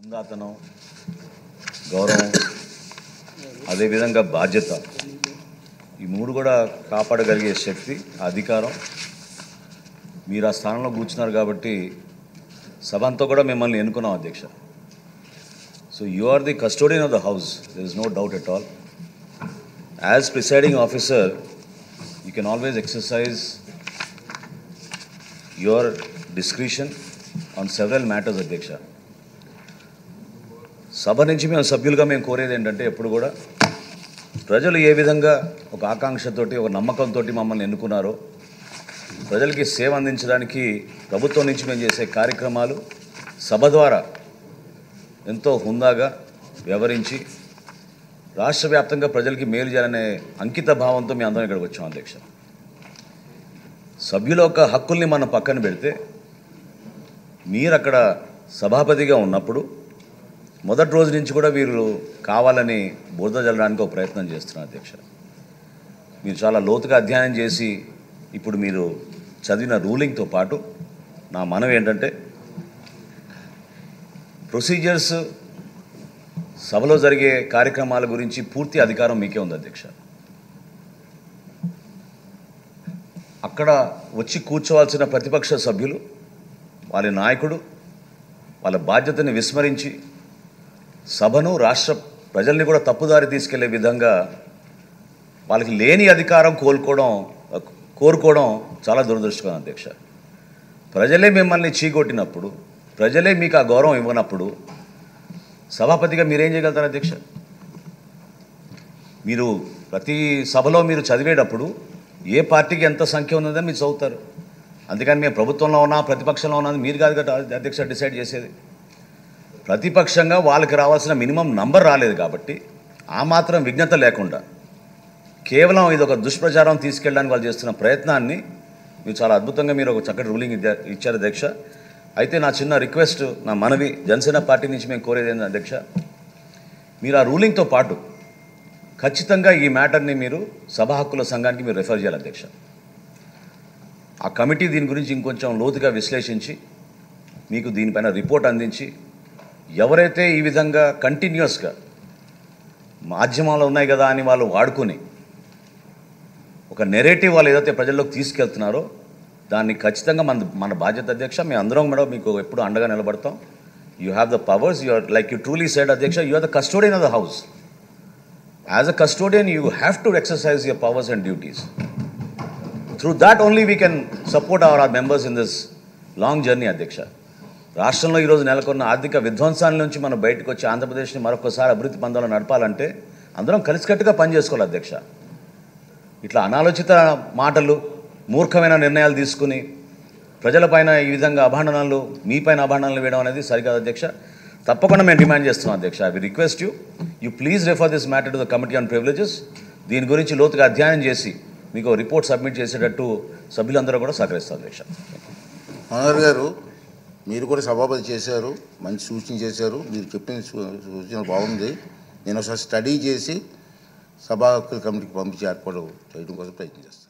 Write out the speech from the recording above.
హుందాతనం, గౌరవం, అదేవిధంగా బాధ్యత, ఈ మూడు కూడా కాపాడగలిగే శక్తి, అధికారం మీరు ఆ స్థానంలో కూర్చున్నారు కాబట్టి సభ అంతా కూడా మిమ్మల్ని ఎన్నుకున్నాం అధ్యక్ష. So you are the custodian of the house, there is no doubt at all. As presiding officer you can always exercise your discretion on several matters అధ్యక్ష. సభ నుంచి సభ్యులుగా మేము కోరేది ఏంటంటే ఎప్పుడు కూడా ప్రజలు ఏ విధంగా ఒక ఆకాంక్షతోటి ఒక నమ్మకంతో మమ్మల్ని ఎన్నుకున్నారో ప్రజలకి సేవ అందించడానికి ప్రభుత్వం నుంచి మేము చేసే కార్యక్రమాలు సభ ద్వారా ఎంతో హుందాగా వ్యవహరించి రాష్ట్ర వ్యాప్తంగా ప్రజలకి మేలు చేయాలనే అంకిత భావంతో మేము అందరం ఇక్కడికి వచ్చాం అధ్యక్ష. సభ్యుల యొక్క హక్కుల్ని మనం పక్కన పెడితే మీరు అక్కడ సభాపతిగా ఉన్నప్పుడు మొదటి రోజు నుంచి కూడా వీరు కావాలని బురద జల్లడానికి ఒక ప్రయత్నం చేస్తున్నారు అధ్యక్ష. మీరు చాలా లోతుగా అధ్యయనం చేసి ఇప్పుడు మీరు చదివిన రూలింగ్తో పాటు నా మనవి ఏంటంటే ప్రొసీజర్స్ సభలో జరిగే కార్యక్రమాల గురించి పూర్తి అధికారం మీకే ఉంది అధ్యక్ష. అక్కడ వచ్చి కూర్చోవాల్సిన ప్రతిపక్ష సభ్యులు వాళ్ళ నాయకుడు వాళ్ళ బాధ్యతని విస్మరించి సభను రాష్ట్ర ప్రజల్ని కూడా తప్పుదారి తీసుకెళ్లే విధంగా వాళ్ళకి లేని అధికారం కోరుకోవడం చాలా దురదృష్టకరం అధ్యక్ష. ప్రజలే మిమ్మల్ని చీకొట్టినప్పుడు, ప్రజలే మీకు ఆ గౌరవం ఇవ్వనప్పుడు సభాపతిగా మీరేం చేయగలుగుతారు అధ్యక్ష? మీరు ప్రతి సభలో మీరు చదివేటప్పుడు ఏ పార్టీకి ఎంత సంఖ్య ఉన్నదని మీరు చదువుతారు. అందుకని మేము ప్రభుత్వంలో ఉన్నా ప్రతిపక్షంలో ఉన్నది మీరు కాదు కదా అధ్యక్ష డిసైడ్ చేసేది. ప్రతిపక్షంగా వాళ్ళకి రావాల్సిన మినిమం నంబర్ రాలేదు కాబట్టి ఆ మాత్రం విజ్ఞత లేకుండా కేవలం ఇది ఒక దుష్ప్రచారం తీసుకెళ్ళడానికి వాళ్ళు చేస్తున్న ప్రయత్నాన్ని మీరు చాలా అద్భుతంగా మీరు ఒక చక్కటి రూలింగ్ ఇచ్చారు అధ్యక్ష. అయితే నా చిన్న రిక్వెస్ట్, నా మనవి జనసేన పార్టీ నుంచి మేము కోరేది ఏంటంటే అధ్యక్ష, మీరు ఆ రూలింగ్తో పాటు ఖచ్చితంగా ఈ మ్యాటర్ని మీరు సభా హక్కుల సంఘానికి మీరు రెఫర్ చేయాలి అధ్యక్ష. ఆ కమిటీ దీని గురించి ఇంకొంచెం లోతుగా విశ్లేషించి మీకు దీనిపైన రిపోర్ట్ అందించి ఎవరైతే ఈ విధంగా కంటిన్యూస్గా మాధ్యమాలు ఉన్నాయి కదా అని వాళ్ళు వాడుకొని ఒక నెరేటివ్ వాళ్ళు ఏదైతే ప్రజల్లోకి తీసుకెళ్తున్నారో దాన్ని ఖచ్చితంగా మన బాధ్యత అధ్యక్ష. మేము అందరం కూడా మీకు ఎప్పుడు అండగా నిలబడతాం. You have the powers, you are like you truly said అధ్యక్ష, you are the custodian of the house. As a custodian you have to exercise your powers and duties. Through that only we can support our members in this long journey అధ్యక్ష. రాష్ట్రంలో ఈరోజు నెలకొన్న ఆర్థిక విధ్వంసాల నుంచి మనం బయటకు వచ్చి ఆంధ్రప్రదేశ్ని మరొకసారి అభివృద్ధి పందాలను నడపాలంటే అందరం కలిసికట్టుగా పనిచేసుకోవాలి అధ్యక్ష. ఇట్లా అనాలోచిత మాటలు, మూర్ఖమైన నిర్ణయాలు తీసుకుని ప్రజలపైన ఈ విధంగా అభాండనాలు, మీపైన అభాండనాలు వేయడం అనేది సరికాదు అధ్యక్ష. తప్పకుండా మేము డిమాండ్ చేస్తున్నాం అధ్యక్ష. I will request you please refer this matter to the committee on privileges. దీని గురించి లోతుగా అధ్యయనం చేసి మీకు రిపోర్ట్ సబ్మిట్ చేసేటట్టు సభ్యులందరూ కూడా సహకరిస్తారు అధ్యక్ష. మనోహర్ గారు, మీరు కూడా సభాపతి చేశారు, మంచి సూచన చేశారు. మీరు చెప్పిన సూచన బాగుంది. నేను ఒకసారి స్టడీ చేసి సభా హక్కుల కమిటీకి పంపించి ఏర్పాటు చేయడం కోసం ప్రయత్నం చేస్తాను.